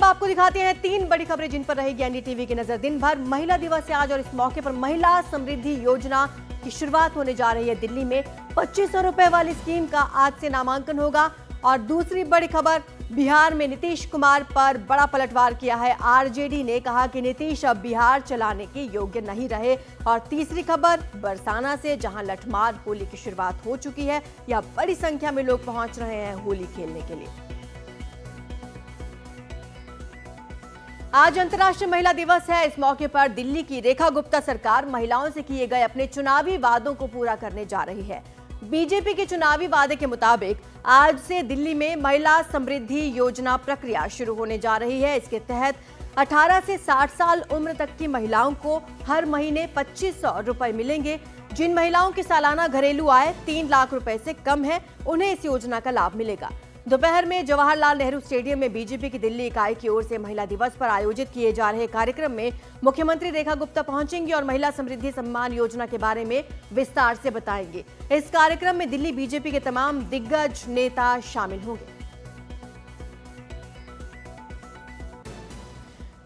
आपको दिखाते हैं 3 बड़ी खबरें जिन पर रहेगी एनडीटीवी की नजर दिन भर। महिला दिवस है आज और इस मौके पर महिला समृद्धि योजना की शुरुआत होने जा रही है। दिल्ली में 2500 रुपए वाली स्कीम का आज से नामांकन होगा। और दूसरी बड़ी खबर, बिहार में नीतीश कुमार पर बड़ा पलटवार किया है आरजेडी ने। कहा कि नीतीश अब बिहार चलाने के योग्य नहीं रहे। और तीसरी खबर, बरसाना से जहां लठमार होली की शुरुआत हो चुकी है, या बड़ी संख्या में लोग पहुंच रहे हैं होली खेलने के लिए। आज अंतर्राष्ट्रीय महिला दिवस है। इस मौके पर दिल्ली की रेखा गुप्ता सरकार महिलाओं से किए गए अपने चुनावी वादों को पूरा करने जा रही है। बीजेपी के चुनावी वादे के मुताबिक आज से दिल्ली में महिला समृद्धि योजना प्रक्रिया शुरू होने जा रही है। इसके तहत 18 से 60 साल उम्र तक की महिलाओं को हर महीने 2500 रुपए मिलेंगे। जिन महिलाओं की सालाना घरेलू आय 3 लाख रुपए से कम है, उन्हें इस योजना का लाभ मिलेगा। दोपहर में जवाहरलाल नेहरू स्टेडियम में बीजेपी की दिल्ली इकाई की ओर से महिला दिवस पर आयोजित किए जा रहे कार्यक्रम में मुख्यमंत्री रेखा गुप्ता पहुंचेंगी और महिला समृद्धि सम्मान योजना के बारे में विस्तार से बताएंगे। इस कार्यक्रम में दिल्ली बीजेपी के तमाम दिग्गज नेता शामिल होंगे।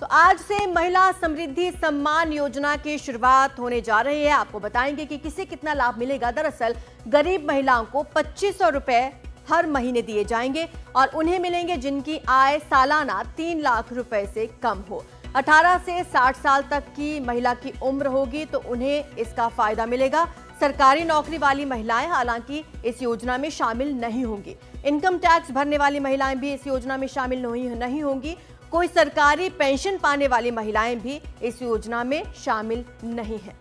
तो आज से महिला समृद्धि सम्मान योजना की शुरुआत होने जा रही है। आपको बताएंगे कि किसे कितना लाभ मिलेगा। दरअसल गरीब महिलाओं को 2500 रुपए हर महीने दिए जाएंगे और उन्हें मिलेंगे जिनकी आय सालाना 3 लाख रुपए से कम हो। 18 से 60 साल तक की महिला की उम्र होगी तो उन्हें इसका फायदा मिलेगा। सरकारी नौकरी वाली महिलाएं हालांकि इस योजना में शामिल नहीं होंगी। इनकम टैक्स भरने वाली महिलाएं भी इस योजना में शामिल नहीं होंगी। कोई सरकारी पेंशन पाने वाली महिलाएं भी इस योजना में शामिल नहीं है।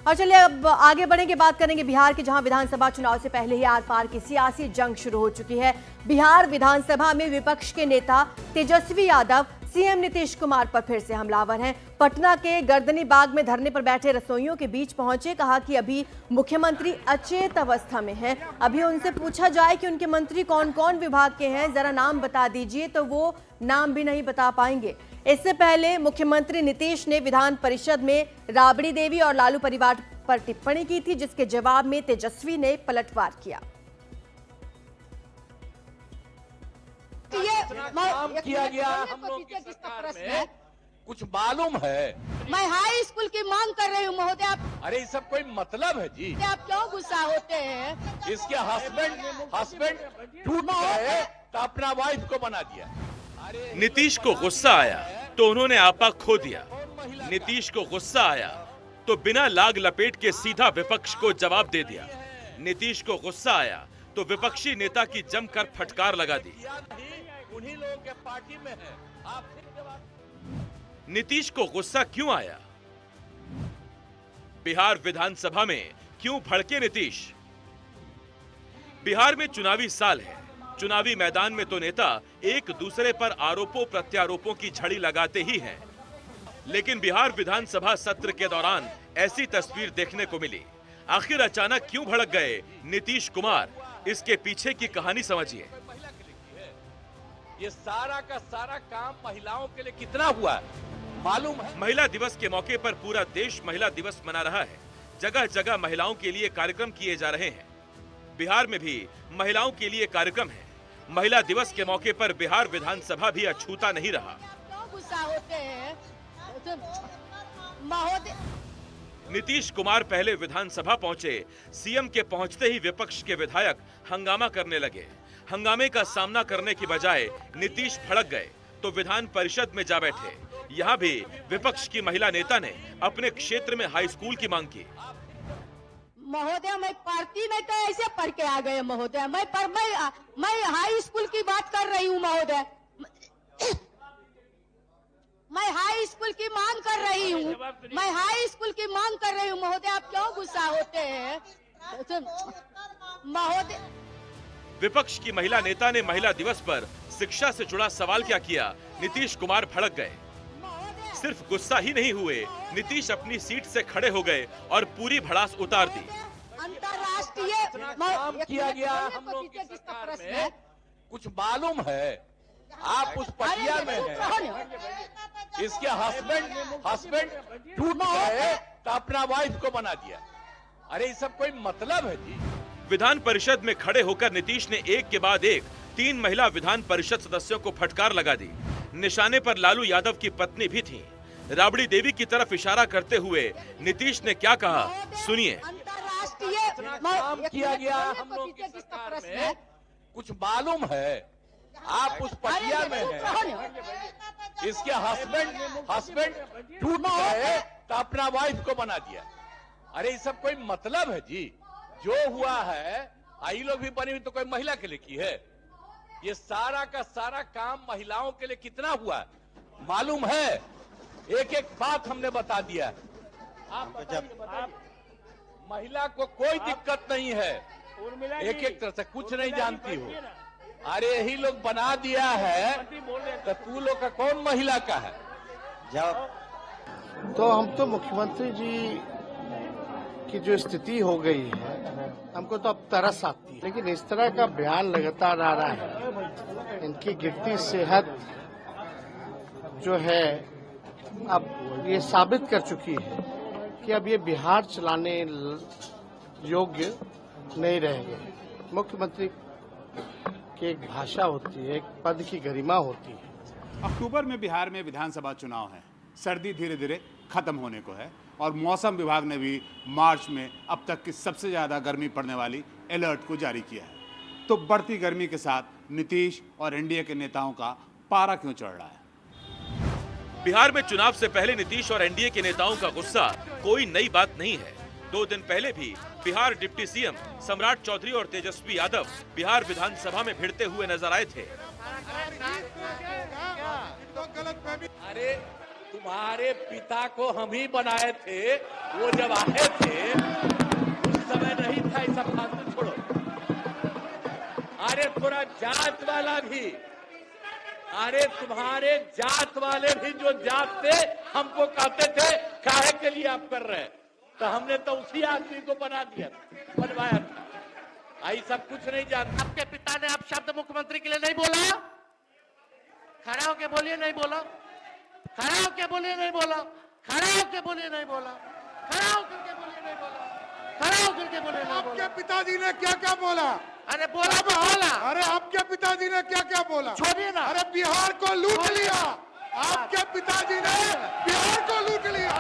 और चलिए अब आगे बढ़ेंगे, बात करेंगे बिहार के, जहां विधानसभा चुनाव से पहले ही आर पार की सियासी जंग शुरू हो चुकी है। बिहार विधानसभा में विपक्ष के नेता तेजस्वी यादव सीएम नीतीश कुमार पर फिर से हमलावर हैं। पटना के गर्दनी बाग में धरने पर बैठे रसोइयों के बीच पहुंचे। कहा कि अभी मुख्यमंत्री अचेत अवस्था में हैं। अभी उनसे पूछा जाए कि उनके मंत्री कौन कौन विभाग के हैं, जरा नाम बता दीजिए, तो वो नाम भी नहीं बता पाएंगे। इससे पहले मुख्यमंत्री नीतीश ने विधान परिषद में राबड़ी देवी और लालू परिवार पर टिप्पणी की थी, जिसके जवाब में तेजस्वी ने पलटवार किया। काम किया गया हम लोग की सरकार में, कुछ मालूम है? मैं हाई स्कूल की मांग कर रही हूँ महोदय। आप अरे ये सब कोई मतलब है जी? आप क्यों गुस्सा होते हैं? इसके हस्बैंड टूट गए तो अपना वाइफ को बना दिया। नीतीश को गुस्सा आया तो उन्होंने आपा खो दिया। नीतीश को गुस्सा आया तो बिना लाग लपेट के सीधा विपक्ष को जवाब दे दिया। नीतीश को गुस्सा आया तो विपक्षी नेता की जमकर फटकार लगा दी। उन्हीं लोगों के पार्टी में है। आप नीतीश को गुस्सा क्यों आया? बिहार विधानसभा में क्यों भड़के नीतीश? बिहार में चुनावी साल है। चुनावी मैदान में तो नेता एक दूसरे पर आरोपों प्रत्यारोपों की झड़ी लगाते ही हैं। लेकिन बिहार विधानसभा सत्र के दौरान ऐसी तस्वीर देखने को मिली। आखिर अचानक क्यों भड़क गए नीतीश कुमार? इसके पीछे की कहानी समझिए। ये सारा का सारा काम महिलाओं के लिए कितना हुआ मालूम है? महिला दिवस के मौके पर पूरा देश महिला दिवस मना रहा है। जगह जगह महिलाओं के लिए कार्यक्रम किए जा रहे हैं। बिहार में भी महिलाओं के लिए कार्यक्रम है। महिला दिवस के मौके पर बिहार विधानसभा भी अछूता नहीं रहा। क्यों गुस्सा होते हैं महोदय? नीतीश कुमार पहले विधानसभा पहुंचे। सीएम के पहुंचते ही विपक्ष के विधायक हंगामा करने लगे। हंगामे का सामना करने की बजाय नीतीश भड़क गए तो विधान परिषद में जा बैठे। यहाँ भी विपक्ष की महिला नेता ने अपने क्षेत्र में हाई स्कूल की मांग की। महोदय मैं पार्टी में तो ऐसे पढ़ के आ गए महोदय। मैं हाई स्कूल की बात कर रही हूँ महोदय। मैं हाई स्कूल की मांग कर रही हूँ। मैं हाई स्कूल की मांग कर रही हूँ महोदय। आप क्यों गुस्सा होते हैं महोदय? विपक्ष की महिला नेता ने महिला दिवस पर शिक्षा से जुड़ा सवाल क्या किया? नीतीश कुमार भड़क गए। सिर्फ गुस्सा ही नहीं हुए, नीतीश अपनी सीट से खड़े हो गए और पूरी भड़ास उतार दी। अंतर्राष्ट्रीय काम किया गया हम लोग की सरकार में, कुछ मालूम है? आप उस प्रक्रिया में हैं। इसके हस्बैंड टूट गए तो अपना वाइफ को बना दिया। अरे ये सब कोई मतलब है जी? विधान परिषद में खड़े होकर नीतीश ने एक के बाद एक 3 महिला विधान परिषद सदस्यों को फटकार लगा दी। निशाने पर लालू यादव की पत्नी भी थीं। राबड़ी देवी की तरफ इशारा करते हुए नीतीश ने क्या कहा, सुनिए। अंतरराष्ट्रीय काम किया गया हम लोग की सरकार में, कुछ मालूम है? आप उस पटिया में हैं, इसके हस्बैंड टूट गए तो अपना वाइफ को बना दिया। अरे ये सब कोई मतलब है जी? जो हुआ है, आई लोग भी बनी हुई तो कोई महिला के लिए की है? ये सारा का सारा काम महिलाओं के लिए कितना हुआ है मालूम है? एक एक बात हमने बता दिया। आप महिला को कोई दिक्कत नहीं है, एक एक तरह से कुछ नहीं जानती हो। अरे यही लोग बना दिया है तो तू लोग का कौन महिला का है? जब तो हम तो मुख्यमंत्री जी की जो स्थिति हो गई है, हमको तो अब तरस आती है। लेकिन इस तरह का बयान लगातार आ रहा है, इनकी गिरती सेहत जो है अब ये साबित कर चुकी है कि अब ये बिहार चलाने योग्य नहीं रहेंगे। मुख्यमंत्री की एक भाषा होती है, एक पद की गरिमा होती है। अक्टूबर में बिहार में विधानसभा चुनाव है, सर्दी धीरे धीरे खत्म होने को है और मौसम विभाग ने भी मार्च में अब तक की सबसे ज्यादा गर्मी पड़ने वाली अलर्ट को जारी किया है। तो बढ़ती गर्मी के साथ नीतीश और एनडीए के नेताओं का पारा क्यों चढ़ रहा है? बिहार में चुनाव से पहले नीतीश और एनडीए के नेताओं का गुस्सा कोई नई बात नहीं है। 2 दिन पहले भी बिहार डिप्टी सीएम सम्राट चौधरी और तेजस्वी यादव बिहार विधानसभा में भिड़ते हुए नजर आए थे। अरे तुम्हारे पिता को हम ही बनाए थे, वो जब आए थे उस समय नहीं था। ये सब फालतू छोड़ो। अरे थोड़ा जात वाला भी, अरे तुम्हारे जात वाले भी जो जात थे हमको कहते थे काहे के लिए आप कर रहे हैं, तो हमने तो उसी आदमी को बनवाया था। आई सब कुछ नहीं जानता। आपके पिता ने आप शब्द मुख्यमंत्री के लिए नहीं बोला? खड़ा होके बोलिए नहीं बोला, खड़ा होके बोलिए नहीं बोला, खड़ा होके बोलिए नहीं बोला, खड़ा होकर के बोलिए नहीं बोला, खड़ा होकर के बोलिए नहीं बोला। आपके पिताजी ने क्या क्या बोला? अरे बोला तो बोला। अरे आपके पिताजी ने क्या क्या बोला? छोड़िए ना। अरे बिहार को लूट लिया, आपके पिताजी ने बिहार को लूट लिया।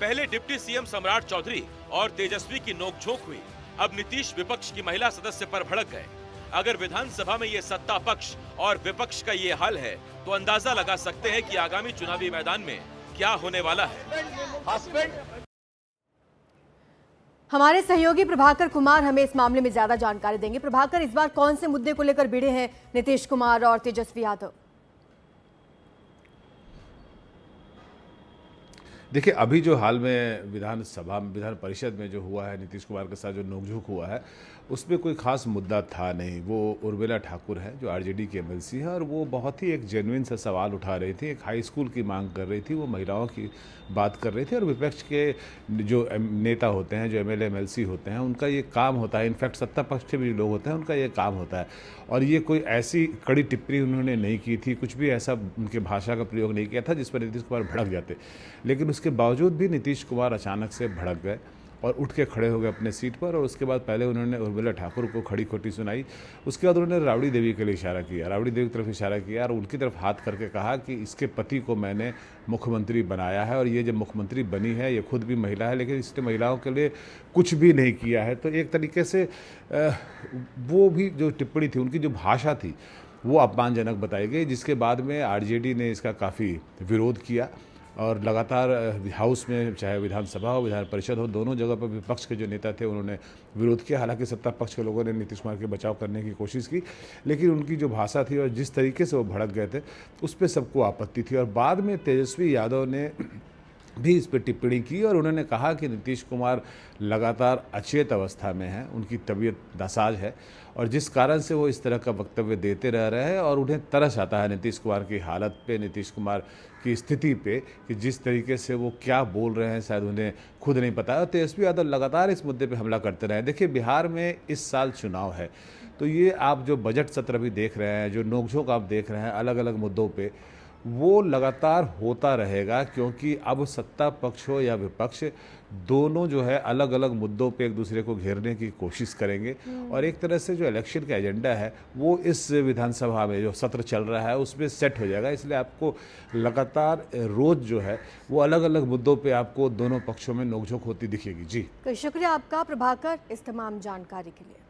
पहले डिप्टी सीएम सम्राट चौधरी और तेजस्वी की नोकझोंक हुई। अब नीतीश विपक्ष की महिला सदस्य पर भड़क गए। अगर विधानसभा में ये सत्ता पक्ष और विपक्ष का ये हाल है तो अंदाजा लगा सकते हैं कि आगामी चुनावी मैदान में क्या होने वाला है। हमारे सहयोगी प्रभाकर कुमार हमें इस मामले में ज्यादा जानकारी देंगे। प्रभाकर, इस बार कौन से मुद्दे को लेकर भिड़े हैं नीतीश कुमार और तेजस्वी यादव? देखिए, अभी जो हाल में विधान परिषद में जो हुआ है, नीतीश कुमार के साथ जो नोकझोंक हुआ है, उसमें कोई खास मुद्दा था नहीं। वो उर्मिला ठाकुर है जो आरजेडी की एमएलसी है, और वो बहुत ही एक जेन्युइन सा सवाल उठा रही थी, एक हाई स्कूल की मांग कर रही थी, वो महिलाओं की बात कर रही थी। और विपक्ष के जो नेता होते हैं, जो एमएलए एमएलसी होते हैं, उनका ये काम होता है, इनफैक्ट सत्ता पक्ष के भी लोग होते हैं, उनका ये काम होता है। और ये कोई ऐसी कड़ी टिप्पणी उन्होंने नहीं की थी, कुछ भी ऐसा उनके भाषा का प्रयोग नहीं किया था जिस पर नीतीश कुमार भड़क जाते। लेकिन उसके बावजूद भी नीतीश कुमार अचानक से भड़क गए और उठ के खड़े हो गए अपने सीट पर। और उसके बाद पहले उन्होंने उर्मिला ठाकुर को खड़ी खोटी सुनाई, उसके बाद उन्होंने राबड़ी देवी के लिए इशारा किया, राबड़ी देवी की तरफ इशारा किया और उनकी तरफ हाथ करके कहा कि इसके पति को मैंने मुख्यमंत्री बनाया है, और ये जब मुख्यमंत्री बनी है, ये खुद भी महिला है, लेकिन इसने महिलाओं के लिए कुछ भी नहीं किया है। तो एक तरीके से वो भी जो टिप्पणी थी, उनकी जो भाषा थी, वो अपमानजनक बताई गई, जिसके बाद में आरजेडी ने इसका काफ़ी विरोध किया। और लगातार हाउस में, चाहे विधानसभा हो, विधान परिषद हो, दोनों जगह पर विपक्ष के जो नेता थे उन्होंने विरोध किया। हालांकि सत्ता पक्ष के लोगों ने नीतीश कुमार के बचाव करने की कोशिश की, लेकिन उनकी जो भाषा थी और जिस तरीके से वो भड़क गए थे, उस पर सबको आपत्ति थी। और बाद में तेजस्वी यादव ने भी इस पर टिप्पणी की और उन्होंने कहा कि नीतीश कुमार लगातार अचेत अवस्था में हैं, उनकी तबीयत नासाज है, और जिस कारण से वो इस तरह का वक्तव्य देते रह रहे हैं। और उन्हें तरस आता है नीतीश कुमार की हालत पे, नीतीश कुमार की स्थिति पे, कि जिस तरीके से वो क्या बोल रहे हैं शायद उन्हें खुद नहीं पता है। और तेजस्वी यादव लगातार इस मुद्दे पे हमला करते रहे। देखिए, बिहार में इस साल चुनाव है, तो ये आप जो बजट सत्र भी देख रहे हैं, जो नोकझोंक आप देख रहे हैं अलग अलग मुद्दों पे, वो लगातार होता रहेगा, क्योंकि अब सत्ता पक्ष हो या विपक्ष, दोनों जो है अलग अलग मुद्दों पे एक दूसरे को घेरने की कोशिश करेंगे। और एक तरह से जो इलेक्शन का एजेंडा है वो इस विधानसभा में जो सत्र चल रहा है उसमें सेट हो जाएगा। इसलिए आपको लगातार रोज जो है वो अलग अलग मुद्दों पे आपको दोनों पक्षों में नोकझोंक होती दिखेगी। जी, तो शुक्रिया आपका प्रभाकर इस तमाम जानकारी के लिए।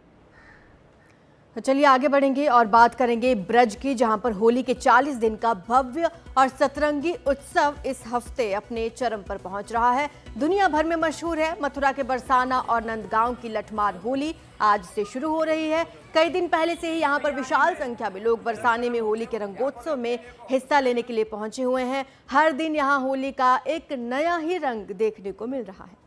तो चलिए आगे बढ़ेंगे और बात करेंगे ब्रज की, जहां पर होली के 40 दिन का भव्य और सतरंगी उत्सव इस हफ्ते अपने चरम पर पहुंच रहा है। दुनिया भर में मशहूर है मथुरा के बरसाना और नंदगांव की लठमार होली आज से शुरू हो रही है। कई दिन पहले से ही यहां पर विशाल संख्या में लोग बरसाने में होली के रंगोत्सव में हिस्सा लेने के लिए पहुंचे हुए हैं। हर दिन यहां होली का एक नया ही रंग देखने को मिल रहा है।